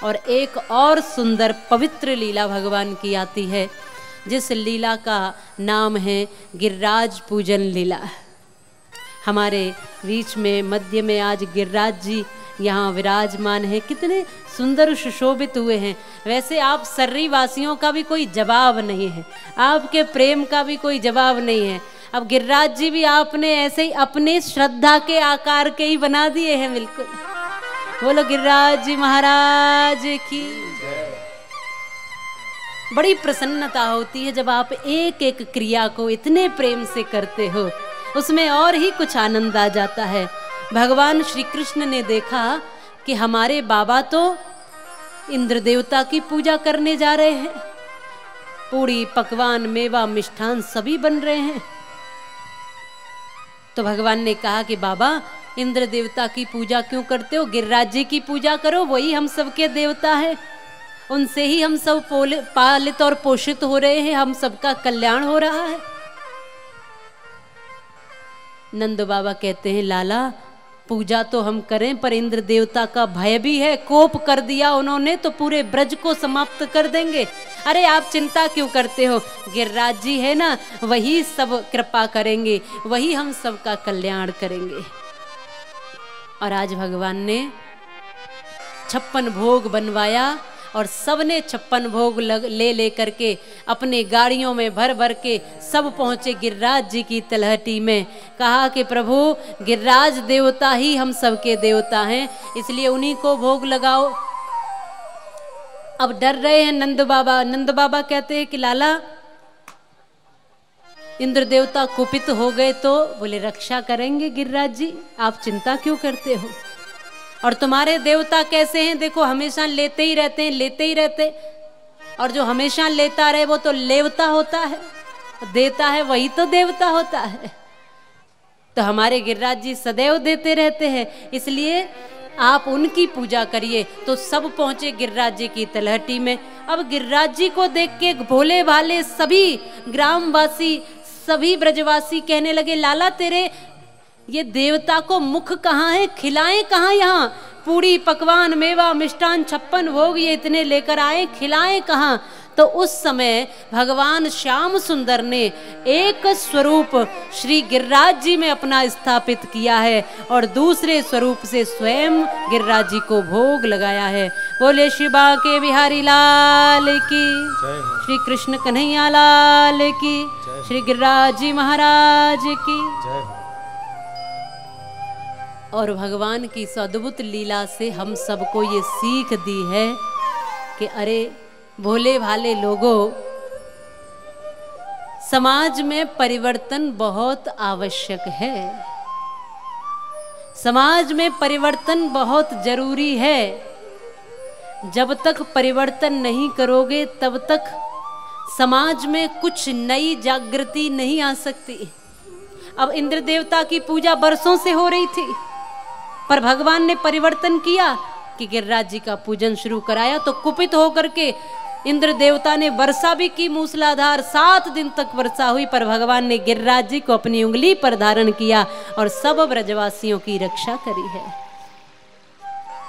और एक और सुंदर पवित्र लीला भगवान की आती है, जिस लीला का नाम है गिरिराज पूजन लीला। हमारे बीच में मध्य में आज गिरिराज जी यहाँ विराजमान हैं, कितने सुंदर सुशोभित हुए हैं। वैसे आप सर्री वासियों का भी कोई जवाब नहीं है, आपके प्रेम का भी कोई जवाब नहीं है। अब गिरिराज जी भी आपने ऐसे ही अपने श्रद्धा के आकार के ही बना दिए हैं, बिल्कुल। बोलो गिरिराज जी महाराज की। बड़ी प्रसन्नता होती है जब आप एक एक क्रिया को इतने प्रेम से करते हो, उसमें और ही कुछ आनंद आ जाता है। भगवान श्री कृष्ण ने देखा कि हमारे बाबा तो इंद्र देवता की पूजा करने जा रहे हैं, पूरी पकवान मेवा मिष्ठान सभी बन रहे हैं। तो भगवान ने कहा कि बाबा इंद्र देवता की पूजा क्यों करते हो, गिरिराज जी की पूजा करो, वही हम सबके देवता है, उनसे ही हम सब पालित और पोषित हो रहे हैं, हम सबका कल्याण हो रहा है। नंद बाबा कहते हैं लाला पूजा तो हम करें, पर इंद्र देवता का भय भी है, कोप कर दिया उन्होंने तो पूरे ब्रज को समाप्त कर देंगे। अरे आप चिंता क्यों करते हो, गिरिराज जी है ना, वही सब कृपा करेंगे, वही हम सबका कल्याण करेंगे। और आज भगवान ने 56 भोग बनवाया और सबने 56 भोग ले करके अपने गाड़ियों में भर भर के सब पहुंचे गिरिराज जी की तलहटी में। कहा कि प्रभु गिरिराज देवता ही हम सबके देवता हैं, इसलिए उन्हीं को भोग लगाओ। अब डर रहे हैं नंद बाबा। नंद बाबा कहते हैं कि लाला इंद्र देवता कुपित हो गए तो, बोले रक्षा करेंगे गिरिराज जी, आप चिंता क्यों करते हो। और तुम्हारे देवता कैसे हैं, देखो हमेशा लेते ही रहते हैं, लेते ही रहते, और जो हमेशा लेता रहे वो तो लेवता होता है, देता है वही तो देवता होता है। तो हमारे गिरिराज जी सदैव देते रहते हैं, इसलिए आप उनकी पूजा करिए। तो सब पहुंचे गिरिराज जी की तलहटी में। अब गिरिराज जी को देख के भोले भाले सभी ग्रामवासी, सभी ब्रजवासी कहने लगे लाला तेरे ये देवता को मुख कहाँ है, खिलाएं कहाँ, यहाँ पूरी पकवान मेवा मिष्ठान 56 भोग ये इतने लेकर आए, खिलाएं कहाँ। तो उस समय भगवान श्याम सुंदर ने एक स्वरूप श्री गिरिराज जी में अपना स्थापित किया है और दूसरे स्वरूप से स्वयं गिरिराज जी को भोग लगाया है। बोले शिवा के बिहारी लाल की, श्री कृष्ण कन्हैया लाल की, श्री गिरिराज जी महाराज की। और भगवान की अद्भुत लीला से हम सबको ये सीख दी है कि अरे भोले भाले लोगों, समाज में परिवर्तन बहुत आवश्यक है, समाज में परिवर्तन बहुत जरूरी है। जब तक परिवर्तन नहीं करोगे तब तक समाज में कुछ नई जागृति नहीं आ सकती। अब इंद्र देवता की पूजा बरसों से हो रही थी, पर भगवान ने परिवर्तन किया कि गिरिराज जी का पूजन शुरू कराया। तो कुपित होकर के इंद्र देवता ने वर्षा भी की, मूसलाधार 7 दिन तक वर्षा हुई, पर भगवान ने गिरिराज जी को अपनी उंगली पर धारण किया और सब ब्रजवासियों की रक्षा करी है।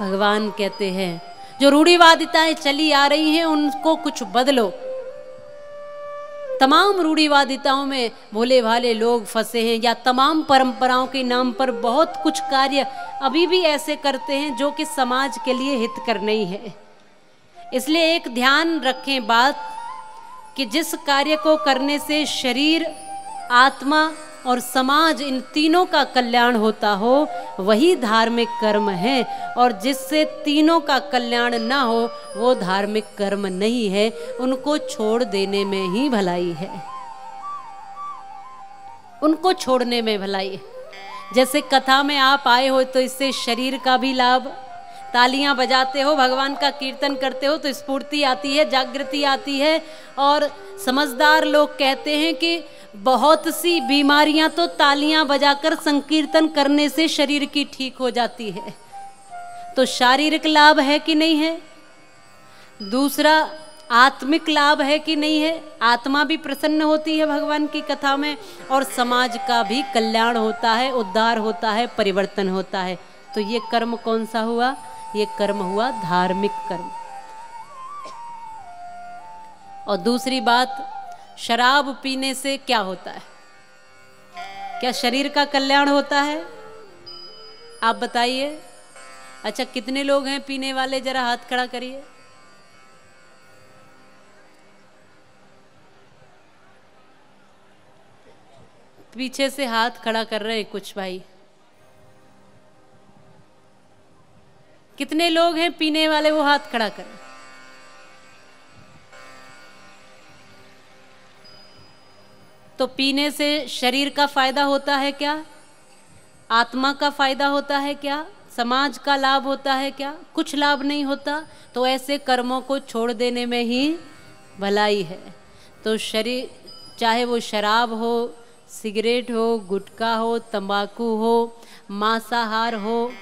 भगवान कहते हैं जो रूढ़िवादिताएं चली आ रही हैं उनको कुछ बदलो। तमाम रूढ़िवादिताओं में भोले भाले लोग फंसे हैं, या तमाम परंपराओं के नाम पर बहुत कुछ कार्य अभी भी ऐसे करते हैं जो कि समाज के लिए हितकर नहीं है। इसलिए एक ध्यान रखें बात कि जिस कार्य को करने से शरीर, आत्मा और समाज इन तीनों का कल्याण होता हो वही धार्मिक कर्म है, और जिससे तीनों का कल्याण ना हो वो धार्मिक कर्म नहीं है। उनको छोड़ देने में ही भलाई है, उनको छोड़ने में भलाई है। जैसे कथा में आप आए हो तो इससे शरीर का भी लाभ, तालियां बजाते हो, भगवान का कीर्तन करते हो तो स्फूर्ति आती है, जागृति आती है। और समझदार लोग कहते हैं कि बहुत सी बीमारियां तो तालियां बजाकर संकीर्तन करने से शरीर की ठीक हो जाती है। तो शारीरिक लाभ है कि नहीं है, दूसरा आत्मिक लाभ है कि नहीं है, आत्मा भी प्रसन्न होती है भगवान की कथा में, और समाज का भी कल्याण होता है, उद्धार होता है, परिवर्तन होता है। तो ये कर्म कौन सा हुआ, ये कर्म हुआ धार्मिक कर्म। और दूसरी बात, शराब पीने से क्या होता है? क्या शरीर का कल्याण होता है? आप बताइए। अच्छा, कितने लोग हैं पीने वाले? जरा हाथ खड़ा करिए। पीछे से हाथ खड़ा कर रहे हैं कुछ भाई। कितने लोग हैं पीने वाले? वो हाथ खड़ा करें। तो पीने से शरीर का फायदा होता है क्या? आत्मा का फायदा होता है क्या? समाज का लाभ होता है क्या? कुछ लाभ नहीं होता। तो ऐसे कर्मों को छोड़ देने में ही भलाई है। तो शरीर, चाहे वो शराब हो, सिगरेट हो, गुटखा हो, तंबाकू हो, मांसाहार हो,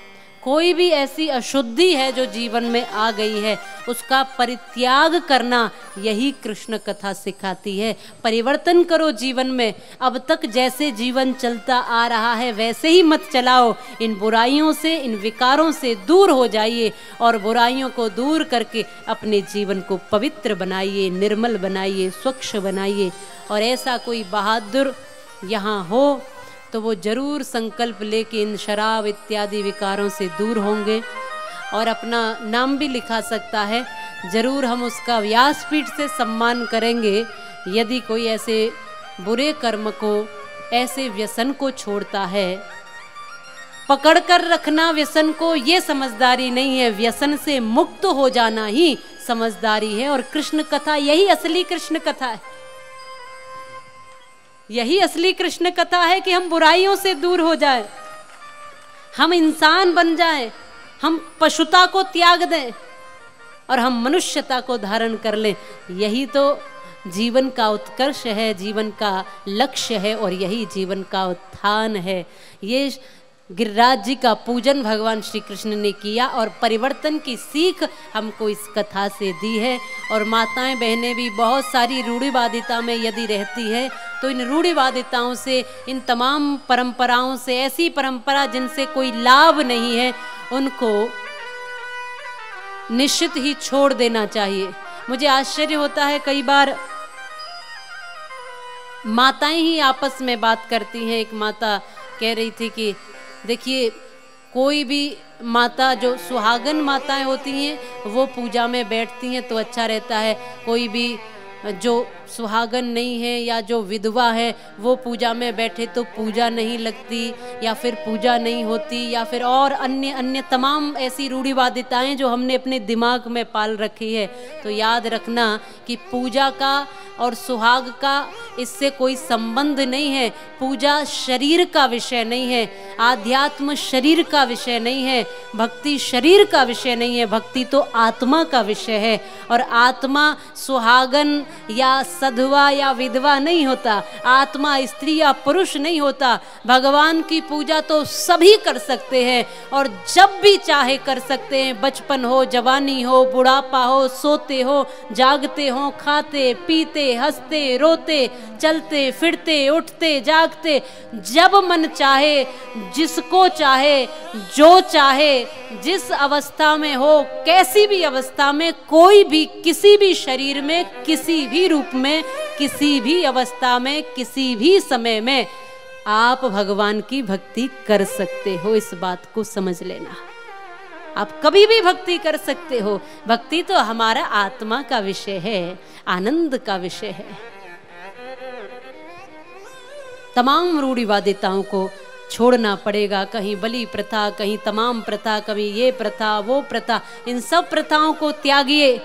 कोई भी ऐसी अशुद्धि है जो जीवन में आ गई है, उसका परित्याग करना यही कृष्ण कथा सिखाती है। परिवर्तन करो जीवन में। अब तक जैसे जीवन चलता आ रहा है वैसे ही मत चलाओ। इन बुराइयों से, इन विकारों से दूर हो जाइए और बुराइयों को दूर करके अपने जीवन को पवित्र बनाइए, निर्मल बनाइए, स्वच्छ बनाइए। और ऐसा कोई बहादुर यहाँ हो तो वो जरूर संकल्प लेके इन शराब इत्यादि विकारों से दूर होंगे और अपना नाम भी लिखा सकता है। जरूर हम उसका व्यासपीठ से सम्मान करेंगे यदि कोई ऐसे बुरे कर्म को, ऐसे व्यसन को छोड़ता है। पकड़ कर रखना व्यसन को, ये समझदारी नहीं है। व्यसन से मुक्त हो जाना ही समझदारी है। और कृष्ण कथा, यही असली कृष्ण कथा है। यही असली कृष्ण कथा है कि हम बुराइयों से दूर हो जाएं, हम इंसान बन जाएं, हम पशुता को त्याग दें और हम मनुष्यता को धारण कर लें। यही तो जीवन का उत्कर्ष है, जीवन का लक्ष्य है और यही जीवन का उत्थान है। ये गिरिराज जी का पूजन भगवान श्री कृष्ण ने किया और परिवर्तन की सीख हमको इस कथा से दी है। और माताएं बहनें भी बहुत सारी रूढ़िवादिता में यदि रहती है तो इन रूढ़िवादिताओं से, इन तमाम परंपराओं से, ऐसी परंपरा जिनसे कोई लाभ नहीं है, उनको निश्चित ही छोड़ देना चाहिए। मुझे आश्चर्य होता है, कई बार माताएं ही आपस में बात करती हैं। एक माता कह रही थी कि देखिए, कोई भी माता, जो सुहागन माताएं होती हैं वो पूजा में बैठती हैं तो अच्छा रहता है। कोई भी जो सुहागन नहीं है या जो विधवा है वो पूजा में बैठे तो पूजा नहीं लगती या फिर पूजा नहीं होती, या फिर और अन्य अन्य तमाम ऐसी रूढ़िवादिताएं जो हमने अपने दिमाग में पाल रखी है। तो याद रखना कि पूजा का और सुहाग का इससे कोई संबंध नहीं है। पूजा शरीर का विषय नहीं है, आध्यात्म शरीर का विषय नहीं है, भक्ति शरीर का विषय नहीं है, भक्ति तो आत्मा का विषय है। और आत्मा सुहागन या सधवा या विधवा नहीं होता, आत्मा स्त्री या पुरुष नहीं होता। भगवान की पूजा तो सभी कर सकते हैं और जब भी चाहे कर सकते हैं। बचपन हो, जवानी हो, बुढ़ापा हो, सोते हो, जागते हो, खाते पीते, हंसते रोते, चलते फिरते, उठते जागते, जब मन चाहे, जिसको चाहे, जो चाहे, जिस अवस्था में हो, कैसी भी अवस्था में, कोई भी किसी भी शरीर में, किसी भी रूप में, किसी भी अवस्था में, किसी भी समय में आप भगवान की भक्ति कर सकते हो। इस बात को समझ लेना। आप कभी भी भक्ति कर सकते हो। भक्ति तो हमारा आत्मा का विषय है, आनंद का विषय है। तमाम रूढ़िवादिताओं को छोड़ना पड़ेगा। कहीं बलि प्रथा, कहीं तमाम प्रथा, कभी ये प्रथा वो प्रथा, इन सब प्रथाओं को त्यागिए।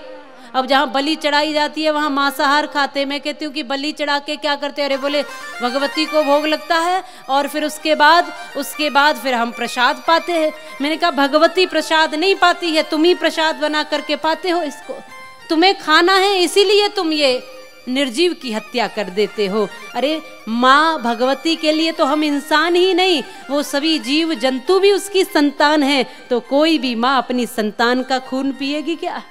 अब जहाँ बलि चढ़ाई जाती है वहाँ मांसाहार खाते। मैं कहती हूँ कि बलि चढ़ा के क्या करते हैं? अरे बोले भगवती को भोग लगता है और फिर उसके बाद फिर हम प्रसाद पाते हैं। मैंने कहा भगवती प्रसाद नहीं पाती है, तुम ही प्रसाद बना करके पाते हो इसको। तुम्हें खाना है इसीलिए तुम ये निर्जीव की हत्या कर देते हो। अरे माँ भगवती के लिए तो हम इंसान ही नहीं, वो सभी जीव जंतु भी उसकी संतान है। तो कोई भी माँ अपनी संतान का खून पिएगी क्या?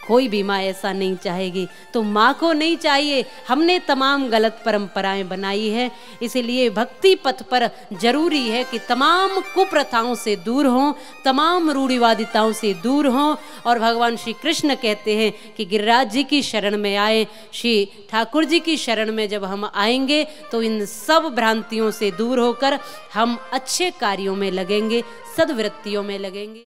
कोई भी माँ ऐसा नहीं चाहेगी, तो माँ को नहीं चाहिए। हमने तमाम गलत परंपराएं बनाई है, इसीलिए भक्ति पथ पर जरूरी है कि तमाम कुप्रथाओं से दूर हों, तमाम रूढ़िवादिताओं से दूर हों। और भगवान श्री कृष्ण कहते हैं कि गिरिराज जी की शरण में आए, श्री ठाकुर जी की शरण में जब हम आएंगे तो इन सब भ्रांतियों से दूर होकर हम अच्छे कार्यों में लगेंगे, सद्वृत्तियों में लगेंगे।